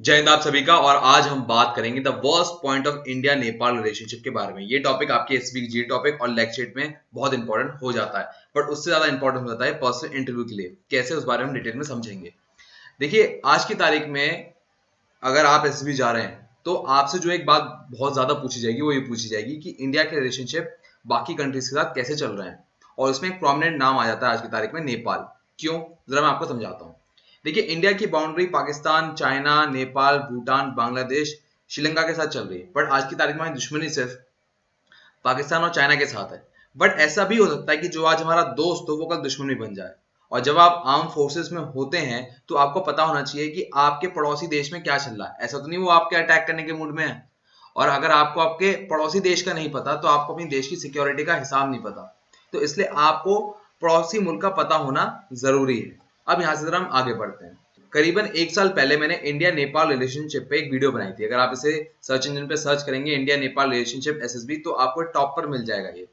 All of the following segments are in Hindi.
जय हिंद आप सभी का। और आज हम बात करेंगे the worst point of India Nepal relationship के बारे में। ये टॉपिक आपके एसबी जी टॉपिक और लेक्चर में बहुत इंपॉर्टेंट हो जाता है, बट उससे ज्यादा इंपॉर्टेंट हो जाता है पर्सनल इंटरव्यू के लिए। कैसे, उस बारे में डिटेल में समझेंगे। देखिए, आज की तारीख में अगर आप एसबी जा रहे हैं तो आपसे जो एक बात बहुत ज्यादा पूछी जाएगी वो ये पूछी जाएगी कि इंडिया के रिलेशनशिप बाकी कंट्रीज के साथ कैसे चल रहे हैं। और उसमें एक प्रोमिनेंट नाम आ जाता है आज की तारीख में, नेपाल। क्यों, जरा मैं आपको समझाता हूँ। देखिए, इंडिया की बाउंड्री पाकिस्तान, चाइना, नेपाल, भूटान, बांग्लादेश, श्रीलंका के साथ चल रही है, बट आज की तारीख में हमारी दुश्मनी सिर्फ पाकिस्तान और चाइना के साथ है। बट ऐसा भी हो सकता है कि जो आज हमारा दोस्त हो वो कल दुश्मन भी बन जाए। और जब आप आर्म फोर्सेस में होते हैं तो आपको पता होना चाहिए कि आपके पड़ोसी देश में क्या चल रहा है। ऐसा तो नहीं वो आपके अटैक करने के मूड में है। और अगर आपको आपके पड़ोसी देश का नहीं पता तो आपको अपनी देश की सिक्योरिटी का हिसाब नहीं पता। तो इसलिए आपको पड़ोसी मुल्क का पता होना जरूरी है। अब यहाँ से जरा हम आगे बढ़ते हैं। करीबन एक साल पहले मैंने इंडिया नेपाल रिलेशनशिप पे एक वीडियो बनाई थी। अगर आप इसे सर्च इंजन पे सर्च करेंगे इंडिया नेपाल रिलेशनशिप एसएसबी, तो आपको टॉप पर मिल जाएगा ये।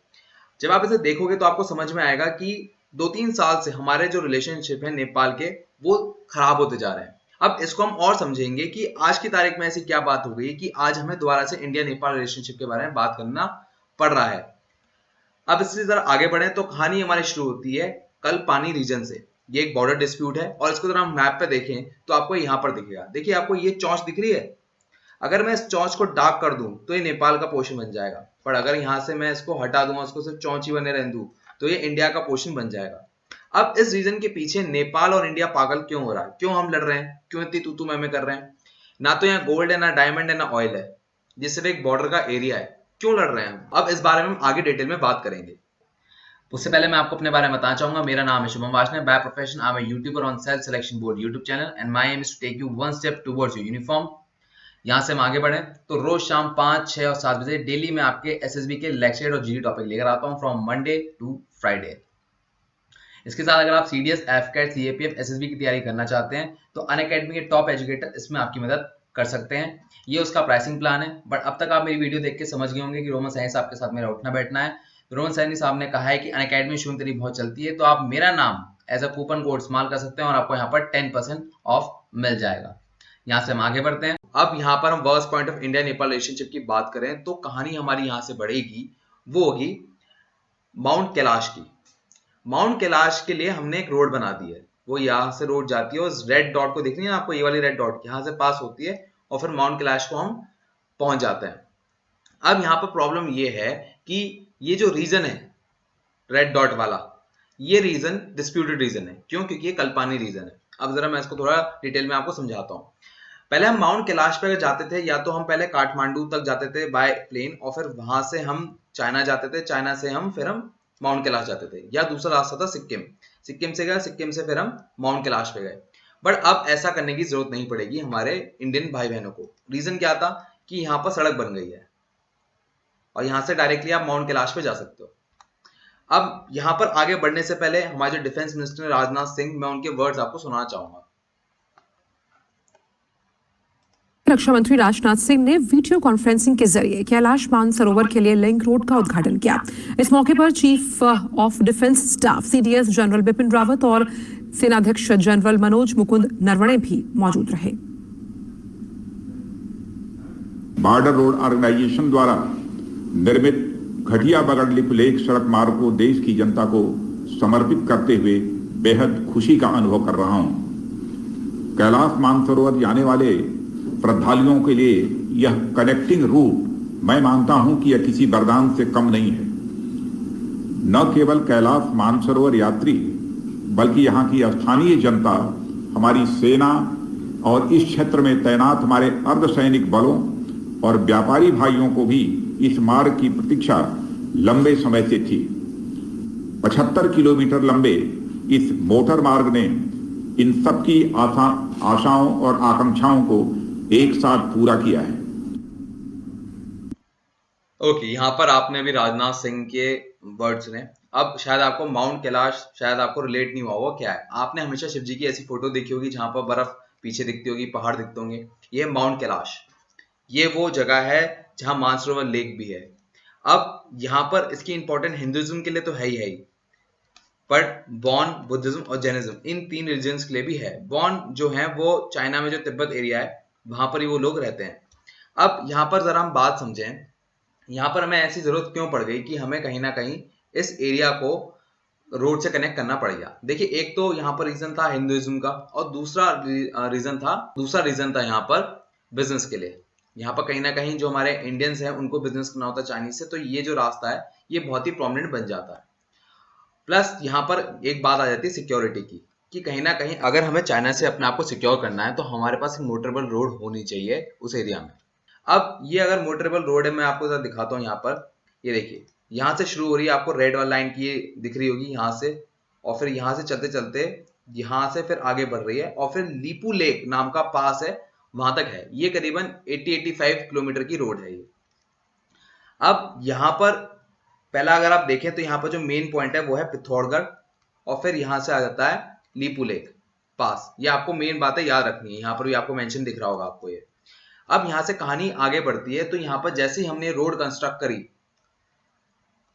जब आप इसे देखोगे तो आपको समझ में आएगा कि 2-3 साल से हमारे जो रिलेशनशिप है नेपाल के, वो खराब होते जा रहे हैं। अब इसको हम और समझेंगे कि आज की तारीख में ऐसी क्या बात हो गई कि आज हमें दोबारा से इंडिया नेपाल रिलेशनशिप के बारे में बात करना पड़ रहा है। अब इससे जरा आगे बढ़े तो कहानी हमारी शुरू होती है कल पानी रीजन से। ये एक बॉर्डर डिस्प्यूट है और इसको जरा हम मैप पे देखें तो आपको यहाँ पर दिखेगा। देखिए, आपको ये चौंच दिख रही है। अगर मैं इस चौंच को डार्क कर दूं तो ये नेपाल का पोर्शन बन जाएगा। पर अगर यहाँ से मैं इसको हटा दूंगा, उसको सिर्फ चौंच ही बने रहने दूं, तो ये इंडिया का पोर्शन बन जाएगा। अब इस रीजन के पीछे नेपाल और इंडिया पागल क्यों हो रहा है, क्यों हम लड़ रहे हैं, क्यों इतनी तू मैं कर रहे हैं। ना तो यहाँ गोल्ड है, ना डायमंड है, ना ऑयल है। ये सिर्फ एक बॉर्डर का एरिया है। क्यों लड़ रहे हैं हम, अब इस बारे में हम आगे डिटेल में बात करेंगे। उससे पहले मैं आपको अपने बारे में बताना चाहूंगा। मेरा नाम है Shubham Washne. By profession I am a YouTuber on self selection board YouTube channel and my aim is to take you one step towards your uniform. यहाँ से हम आगे बढ़े तो रोज शाम 5, 6 और 7 बजे डेली मैं आपके एसएसबी के लेक्चर और जीडी टॉपिक लेकर आता हूँ फ्रॉम मंडे टू फ्राइडे। इसके साथ अगर आप सीडीएस, एफकेट, सीएपीएफ, एसएसबी की तैयारी करना चाहते हैं तो अनअकैडमी के टॉप एजुकेटर इसमें आपकी मदद कर सकते हैं। ये उसका प्राइसिंग प्लान है। बट अब तक आप मेरी वीडियो देख के समझ गए होंगे कि रोमन सैनी साहब के साथ मेरा उठना बैठना है। रोमन सैनी साहब ने कहा है कि अनअकैडमी शुरू तेरी बहुत चलती है, तो आप मेरा नाम एज अ कूपन कोड इस्तेमाल कर सकते हैं और आपको यहाँ पर 10% ऑफ मिल जाएगा। यहाँ से हम आगे बढ़ते हैं। अब यहाँ पर हम worst point of India Nepal relationship की बात करें तो कहानी हमारी यहाँ से बढ़ेगी, वो होगी माउंट कैलाश की। माउंट कैलाश के लिए हमने एक रोड बना दी है। वो यहाँ से रोड जाती है, उस रेड डॉट को दिख रही है आपको, ये वाली रेड डॉट यहाँ से पास होती है और फिर माउंट कैलाश को हम पहुंच जाते हैं। अब यहाँ पर प्रॉब्लम ये है कि ये जो रीजन है रेड डॉट वाला, ये रीजन डिस्प्यूटेड रीजन है। क्यों? क्योंकि ये कल्पानी रीजन है। अब जरा मैं इसको थोड़ा डिटेल में आपको समझाता हूँ। पहले हम माउंट कैलाश पे अगर जाते थे, या तो हम पहले काठमांडू तक जाते थे बाय प्लेन और फिर वहां से हम चाइना जाते थे, चाइना से हम माउंट कैलाश जाते थे, या दूसरा रास्ता था सिक्किम। सिक्किम से गए, सिक्किम से फिर हम माउंट कैलाश पे गए। बट अब ऐसा करने की जरूरत नहीं पड़ेगी हमारे इंडियन भाई बहनों को। रीजन क्या था कि यहाँ पर सड़क बन गई है और यहाँ से डायरेक्टली आप माउंट कैलाश पे जा सकते हो। अब यहाँ पर आगे बढ़ने से पहले हमारे जो डिफेंस मिनिस्टर राजनाथ सिंह, मैं उनके वर्ड्स आपको सुनाना चाहूंगा। रक्षा मंत्री राजनाथ सिंह ने वीडियो कॉन्फ्रेंसिंग के जरिए कैलाश मानसरोवर के लिए लिंक रोड का उद्घाटन किया। इस मौके पर chief of defence staff CDS general Bipin Rawat और सेनाध्यक्ष जनरल मनोज मुकुंद नरवणे भी मौजूद रहे। बॉर्डर रोड ऑर्गेनाइजेशन द्वारा निर्मित घटिया बगड़लिप लेक सड़क मार्ग को देश की जनता को समर्पित करते हुए बेहद खुशी का अनुभव कर रहा हूं। कैलाश मानसरोवर जाने वाले श्रद्धालुओं के लिए यह कनेक्टिंग रूट मैं मानता हूं कि यह किसी वरदान से कम नहीं है। न केवल कैलाश मानसरोवर यात्री बल्कि यहां की स्थानीय जनता, हमारी सेना और इस क्षेत्र में तैनात हमारे अर्धसैनिक बलों और व्यापारी भाइयों को भी इस मार्ग की प्रतीक्षा लंबे समय से थी। 75 किलोमीटर लंबे इस मोटर मार्ग ने इन सबकी आशाओं और आकांक्षाओं को एक साथ पूरा किया है। ओके, यहाँ पर आपने अभी राजनाथ सिंह के वर्ड सुने। अब शायद आपको माउंट कैलाश शायद आपको रिलेट नहीं हुआ होगा क्या है। आपने हमेशा शिव जी की ऐसी फोटो देखी होगी जहां पर बर्फ पीछे दिखती होगी, पहाड़ दिखते होंगे। ये माउंट कैलाश, ये वो जगह है जहां मानसरोवर लेक भी है। अब यहाँ पर इसकी इंपॉर्टेंट हिंदुइज्म के लिए तो है ही, बट बॉन, बुद्धिज्म और जैनिज्म, इन 3 रिलीजन्स के लिए भी है। बॉन जो है वो चाइना में जो तिब्बत एरिया है वहां पर ही वो लोग रहते हैं। अब यहाँ पर जरा हम बात समझें, यहाँ पर हमें ऐसी जरूरत क्यों पड़ गई कि हमें कहीं ना कहीं इस एरिया को रोड से कनेक्ट करना पड़ेगा। देखिए, एक तो यहाँ पर रीजन था हिंदुइज्म का, और दूसरा रीजन था यहाँ पर बिजनेस के लिए। यहाँ पर कहीं ना कहीं जो हमारे इंडियंस हैं उनको बिजनेस करना होता है चाइनीज से, तो ये जो रास्ता है ये बहुत ही प्रोमिनेंट बन जाता है। प्लस यहाँ पर एक बात आ जाती है सिक्योरिटी की, कि कहीं ना कहीं अगर हमें चाइना से अपने आप को सिक्योर करना है तो हमारे पास एक मोटरेबल रोड होनी चाहिए उस एरिया में। अब ये अगर मोटरेबल रोड है, मैं आपको जरा दिखाता हूँ। यहाँ पर ये देखिए, यहाँ से शुरू हो रही है, आपको रेड वाली लाइन की दिख रही होगी यहाँ से, और फिर यहाँ से चलते चलते यहाँ से फिर आगे बढ़ रही है, और फिर लीपू लेक नाम का पास है, वहां तक है। ये करीबन 80-85 किलोमीटर की रोड है ये। अब यहाँ पर पहला अगर आप देखें तो यहाँ पर जो मेन पॉइंट है वो है पिथौरागढ़, और फिर यहाँ से आ जाता है लीपू लेक पास। ये आपको मेन बातें याद रखनी है, यहाँ पर भी आपको मेंशन दिख रहा होगा आपको ये। अब यहाँ से कहानी आगे बढ़ती है, तो यहाँ पर जैसे ही हमने रोड कंस्ट्रक्ट करी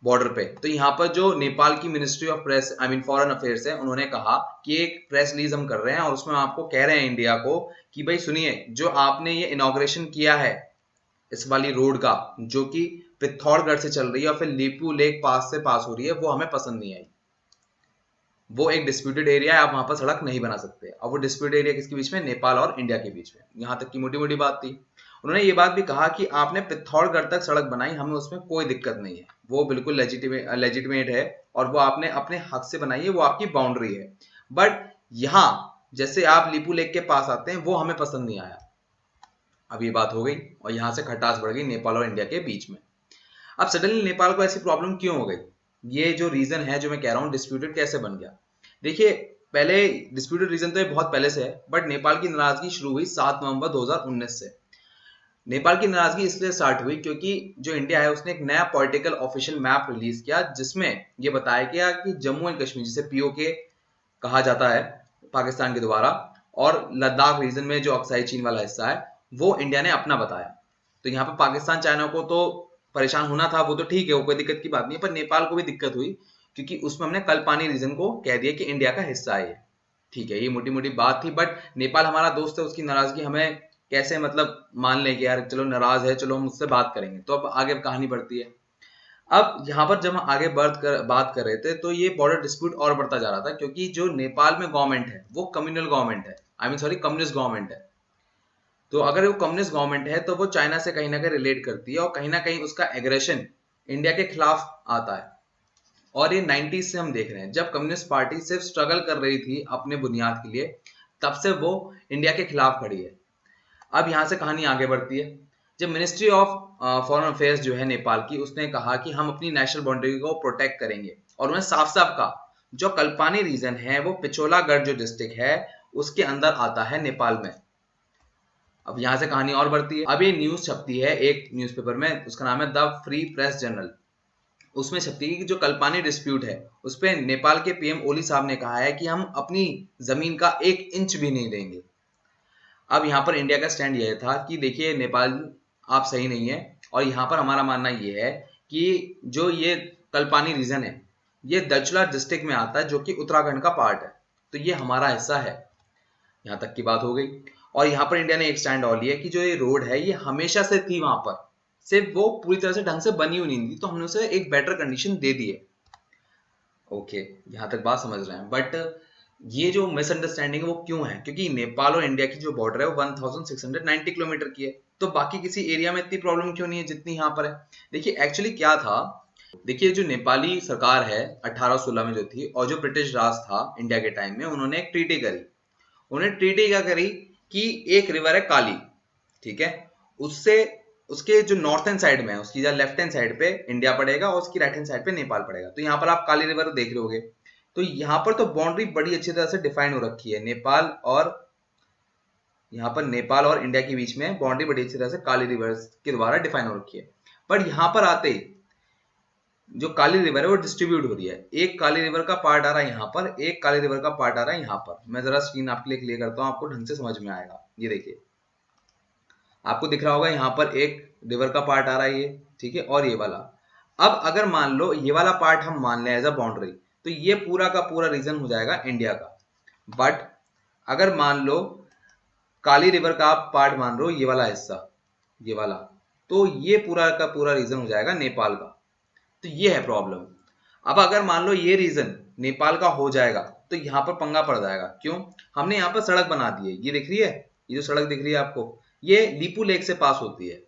बॉर्डर पे, तो यहाँ पर जो नेपाल की ministry of press foreign affairs है, उन्होंने कहा कि एक प्रेस रिलीज हम कर रहे हैं और उसमें आपको कह रहे हैं इंडिया को कि भाई सुनिए, जो आपने ये इनॉग्रेशन किया है इस वाली रोड का, जो कि पिथौरागढ़ से चल रही है और फिर लीपू लेक पास से पास हो रही है, वो हमें पसंद नहीं आई। वो एक डिस्प्यूटेड एरिया है, आप वहां पर सड़क नहीं बना सकते। अब वो डिस्प्यूटेड एरिया किसके बीच में? नेपाल और इंडिया के बीच में। यहाँ तक की मोटी मोटी बात थी। उन्होंने ये बात भी कहा कि आपने पिथौरागढ़ तक सड़क बनाई, हमें उसमें कोई दिक्कत नहीं है, वो बिल्कुल लेजिटिमेट है और वो आपने अपने हक से बनाई है, वो आपकी बाउंड्री है। बट यहाँ जैसे आप लीपू लेक के पास आते हैं, वो हमें पसंद नहीं आया। अब ये बात हो गई और यहाँ से खटास बढ़ गई नेपाल और इंडिया के बीच में। अब सडनली नेपाल को ऐसी प्रॉब्लम क्यों हो गई? ये जो रीजन है जो मैं कह रहा हूँ डिस्प्यूटेड कैसे बन गया, देखिए पहले डिस्प्यूटेड रीजन तो ये बहुत पहले से है, बट नेपाल की नाराजगी शुरू हुई 7 नवंबर 2019 से। नेपाल की नाराजगी इसलिए स्टार्ट हुई क्योंकि जो इंडिया है उसने एक नया पॉलिटिकल ऑफिशियल मैप रिलीज किया, जिसमें ये बताया गया कि जम्मू एंड कश्मीर, जिसे पीओके कहा जाता है पाकिस्तान के द्वारा, और लद्दाख रीजन में जो अक्साई चीन वाला हिस्सा है, वो इंडिया ने अपना बताया। तो यहाँ पर पाकिस्तान चाइना को तो परेशान होना था, वो तो ठीक है, वो कोई दिक्कत की बात नहीं है, पर नेपाल को भी दिक्कत हुई क्योंकि उसमें हमने कलपानी रीजन को कह दिया कि इंडिया का हिस्सा है। ठीक है, ये मोटी मोटी बात थी, बट नेपाल हमारा दोस्त है, उसकी नाराजगी हमें कैसे मतलब मान लें कि यार चलो नाराज है, चलो हम उससे बात करेंगे। तो अब आगे कहानी बढ़ती है। अब यहाँ पर जब हम आगे बात कर रहे थे, तो ये बॉर्डर डिस्प्यूट और बढ़ता जा रहा था क्योंकि जो नेपाल में गवर्नमेंट है वो कम्युनल गवर्नमेंट है, कम्युनिस्ट गवर्नमेंट है। तो अगर वो कम्युनिस्ट गवर्नमेंट है तो वो चाइना से कहीं ना कहीं रिलेट करती है और कहीं ना कहीं उसका एग्रेशन इंडिया के खिलाफ आता है। और ये 90s से हम देख रहे हैं, जब कम्युनिस्ट पार्टी सिर्फ स्ट्रगल कर रही थी अपने बुनियाद के लिए, तब से वो इंडिया के खिलाफ खड़ी है। अब यहाँ से कहानी आगे बढ़ती है। जब मिनिस्ट्री ऑफ फॉरेन अफेयर्स जो है नेपाल की, उसने कहा कि हम अपनी नेशनल बाउंड्री को प्रोटेक्ट करेंगे, और उन्हें साफ साफ कहा जो कल्पानी रीजन है वो पिछोलागढ़ जो डिस्ट्रिक्ट है उसके अंदर आता है नेपाल में। अब यहाँ से कहानी और बढ़ती है। अब ये न्यूज छपती है एक न्यूज़पेपर में, उसका नाम है द फ्री प्रेस जर्नल। उसमें छपती है कि जो कल्पानी डिस्प्यूट है उस पर नेपाल के पीएम ओली साहब ने कहा है कि हम अपनी जमीन का 1 इंच भी नहीं देंगे। अब यहाँ पर इंडिया का स्टैंड यह था कि देखिए नेपाल आप सही नहीं है, और यहाँ पर हमारा मानना ये है कि जो ये कल्पानी रीजन है ये दलचुला डिस्ट्रिक्ट में आता है, जो कि उत्तराखंड का पार्ट है, तो ये हमारा हिस्सा है। यहाँ तक की बात हो गई। और यहाँ पर इंडिया ने एक स्टैंड और लिया कि जो ये रोड है ये हमेशा से थी वहां पर, सिर्फ वो पूरी तरह से ढंग से बनी हुई नहीं थी, तो हमने उसे एक बेटर कंडीशन दे दी है। ओके, यहाँ तक बात समझ रहे हैं। बट ये जो मिसअंडरस्टैंडिंग है वो क्यों है? क्योंकि नेपाल और इंडिया की जो बॉर्डर है वो 1690 किलोमीटर की है, तो बाकी किसी एरिया में इतनी प्रॉब्लम क्यों नहीं है जितनी यहाँ पर है? देखिए एक्चुअली क्या था, देखिए जो नेपाली सरकार है 1816 में जो थी, और जो ब्रिटिश राज था इंडिया के टाइम में, उन्होंने एक ट्रीटी करी। उन्हें ट्रीटी क्या करी कि एक रिवर है काली, ठीक है, उससे उसके जो नॉर्थ हैंड साइड में है, उसकी लेफ्ट हैंड साइड पे इंडिया पड़ेगा और उसकी राइट हैंड साइड पे नेपाल पड़ेगा। तो यहाँ पर आप काली रिवर देख रहे होगे, तो यहाँ पर तो बाउंड्री बड़ी अच्छी तरह से डिफाइन हो रखी है। नेपाल और यहाँ पर नेपाल और इंडिया के बीच में बाउंड्री बड़ी अच्छी तरह से काली रिवर के द्वारा डिफाइन हो रखी है। पर यहाँ पर आते ही जो काली रिवर है वो डिस्ट्रीब्यूट हो रही है। एक काली रिवर का पार्ट आ रहा है यहाँ पर, एक काली रिवर का पार्ट आ रहा है यहाँ पर। मैं जरा स्क्रीन आपके लिए क्लियर करता हूँ, आपको ढंग से समझ में आएगा। ये देखिए, आपको दिख रहा होगा यहाँ पर एक रिवर का पार्ट आ रहा है ये, ठीक है, और ये वाला। अब अगर मान लो ये वाला पार्ट हम मान लें एज अ बाउंड्री, तो ये पूरा का पूरा रीजन हो जाएगा इंडिया का। बट अगर मान लो काली रिवर का आप पार्ट मान रहे हो, ये वाला हिस्सा, ये वाला, तो ये पूरा का पूरा रीजन हो जाएगा नेपाल का। तो ये है प्रॉब्लम। अब अगर मान लो ये रीजन नेपाल का हो जाएगा तो यहाँ पर पंगा पड़ जाएगा। क्यों? हमने यहाँ पर सड़क बना दी है, ये दिख रही है, ये जो सड़क दिख रही है आपको, ये लीपू लेक से पास होती है,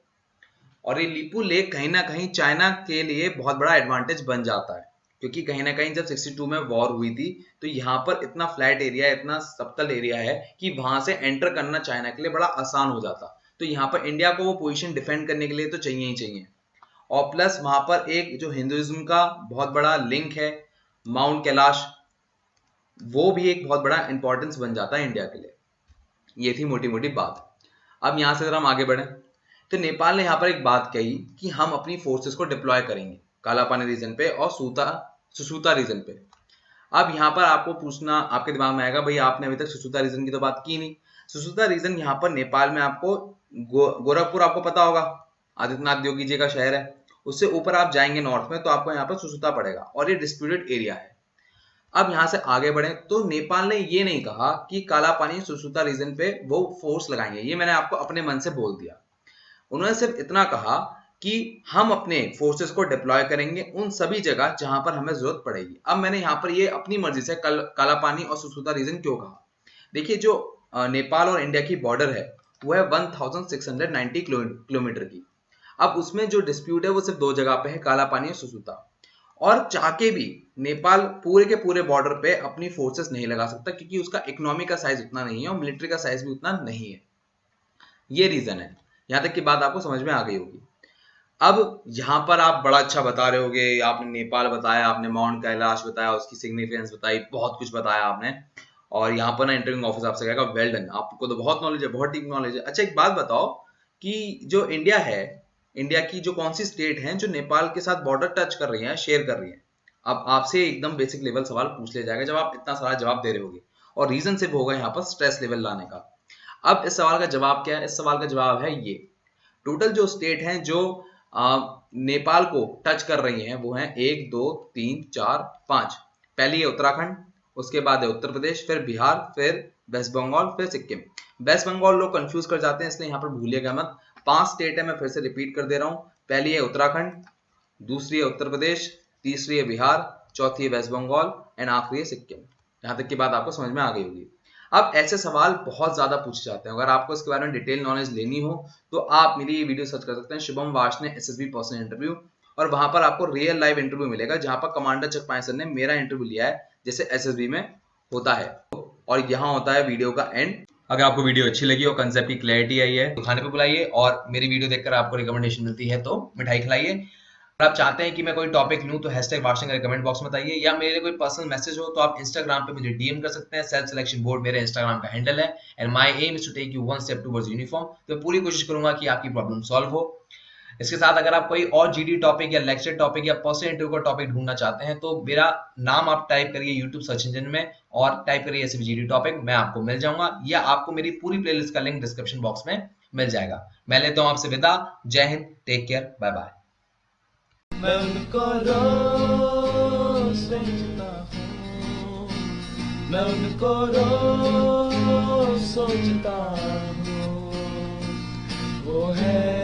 और ये लीपू लेक कहीं ना कहीं चाइना के लिए बहुत बड़ा एडवांटेज बन जाता है, क्योंकि कहीं ना कहीं जब 62 में वॉर हुई थी तो यहाँ पर इतना फ्लैट एरिया, इतना समतल एरिया है कि वहां से एंटर करना चाइना के लिए बड़ा आसान हो जाता। तो यहाँ पर इंडिया को वो पोजीशन डिफेंड करने के लिए तो चाहिए ही चाहिए, और प्लस वहां पर एक जो हिंदुइज्म का बहुत बड़ा लिंक है, माउंट कैलाश, वो भी एक बहुत बड़ा इंपॉर्टेंस बन जाता है इंडिया के लिए। ये थी मोटी मोटी बात। अब यहां से अगर हम आगे बढ़े तो नेपाल ने यहाँ पर एक बात कही कि हम अपनी फोर्सेस को डिप्लॉय करेंगे कालापानी रीजन पे और सुसूता रीजन पे। अब यहाँ पर आपको पूछना, आपके दिमाग में आएगा, भाई आपने अभी तक सुसूता रीजन की तो बात की नहीं। सुसूता रीजन यहाँ पर नेपाल में आपको गोरखपुर आपको पता होगा, आदित्यनाथ योगी जी का शहर है, उससे ऊपर आप जाएंगे नॉर्थ में तो आपको यहाँ पर सुसूता पड़ेगा, और ये डिस्प्यूटेड एरिया है। अब यहां से आगे बढ़े तो नेपाल ने ये नहीं कहा कि कालापानी सुसूता रीजन पे वो फोर्स लगाएंगे, ये मैंने आपको अपने मन से बोल दिया। उन्होंने सिर्फ इतना कहा कि हम अपने फोर्सेस को डिप्लॉय करेंगे उन सभी जगह जहां पर हमें जरूरत पड़ेगी। अब मैंने यहाँ पर ये अपनी मर्जी से कालापानी और सुसूता रीजन क्यों कहा? देखिए, जो नेपाल और इंडिया की बॉर्डर है वो है 1690 किलोमीटर की। अब उसमें जो डिस्प्यूट है वो सिर्फ दो जगह पे है, कालापानी और सुसूता। और चाह के भी नेपाल पूरे के पूरे बॉर्डर पे अपनी फोर्सेस नहीं लगा सकता, क्योंकि उसका इकोनॉमी का साइज उतना नहीं है और मिलिट्री का साइज भी उतना नहीं है। ये रीजन है। यहां तक की बात आपको समझ में आ गई होगी। अब यहां पर आप बड़ा अच्छा बता रहे होगे, आपने नेपाल बताया, आपने माउंट कैलाश बताया, उसकी सिग्निफिकेंस बताई, बहुत कुछ बताया आपने, और यहाँ पर ना इंटरव्यूइंग ऑफिसर आपसे कहेगा वेल डन, आपको तो बहुत नॉलेज है, बहुत डीप नॉलेज है। अच्छा, एक बात बताओ कि जो इंडिया है, इंडिया की जो कौन सी स्टेट है जो नेपाल के साथ बॉर्डर टच कर रही है, शेयर कर रही है? अब आपसे एकदम बेसिक लेवल सवाल पूछ लिया जाएगा जब आप इतना सारा जवाब दे रहे होगे, और रीजन सिर्फ होगा यहाँ पर स्ट्रेस लेवल लाने का। अब इस सवाल का जवाब क्या है? इस सवाल का जवाब है ये, टोटल जो स्टेट हैं जो नेपाल को टच कर रही हैं वो हैं 1 2 3 4 5। पहली है उत्तराखंड, उसके बाद है उत्तर प्रदेश, फिर बिहार, फिर वेस्ट बंगाल, फिर सिक्किम। वेस्ट बंगाल लोग कंफ्यूज कर जाते हैं, इसलिए यहाँ पर भूलिएगा मत। 5 स्टेट है, मैं फिर से रिपीट कर दे रहा हूँ। पहली है उत्तराखंड, दूसरी है उत्तर प्रदेश, तीसरी है बिहार, चौथी है वेस्ट बंगाल एंड आखिरी है सिक्किम। यहाँ तक की बात आपको समझ में आ गई होगी। अब ऐसे सवाल बहुत ज्यादा पूछे जाते हैं, अगर आपको इसके बारे में डिटेल नॉलेज लेनी हो तो आप मेरी ये वीडियो सर्च कर सकते हैं, Shubham Varshney SSB personal interview, और वहां पर आपको रियल लाइव इंटरव्यू मिलेगा, जहां पर कमांडर चकपाई सर ने मेरा इंटरव्यू लिया है, जैसे एसएसबी में होता है। और यहाँ होता है वीडियो का एंड। अगर आपको वीडियो अच्छी लगी और कंसेप्ट की क्लैरिटी आई है तो खाने पे बुलाइए, और मेरी वीडियो देखकर आपको रिकमेंडेशन मिलती है तो मिठाई खिलाइए। अगर आप चाहते हैं कि मैं कोई टॉपिक लूं तो #वार्ष्णेय कमेंट बॉक्स में बताइए, या मेरे लिए कोई पर्सनल मैसेज हो तो आप इंस्टाग्राम पे मुझे डीएम कर सकते हैं। सेल्फ सिलेक्शन बोर्ड मेरे इंस्टाग्राम का हैंडल है, and my aim is to take you one step towards uniform. तो पूरी कोशिश करूंगा कि आपकी प्रॉब्लम सॉल्व हो। इसके साथ अगर आप कोई और जीडी टॉपिक या लेक्चर टॉपिक या पर्सनल इंटरव्यू का टॉपिक ढूंढना चाहते हैं तो मेरा नाम आप टाइप करिए यूट्यूब सर्च इंजन में और टाइप करिए एसएसबी जीडी टॉपिक, मैं आपको मिल जाऊंगा, या आपको मेरी पूरी प्लेलिस्ट का लिंक डिस्क्रिप्शन बॉक्स में मिल जाएगा। मैं लेता हूं आपसे विदा। Jai Hind, take care, bye bye. मैं उनको रोज सोचता हूँ, मैं उनको रोज सोचता हूँ, वो है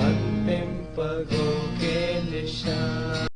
अंतिम पगों के निशान।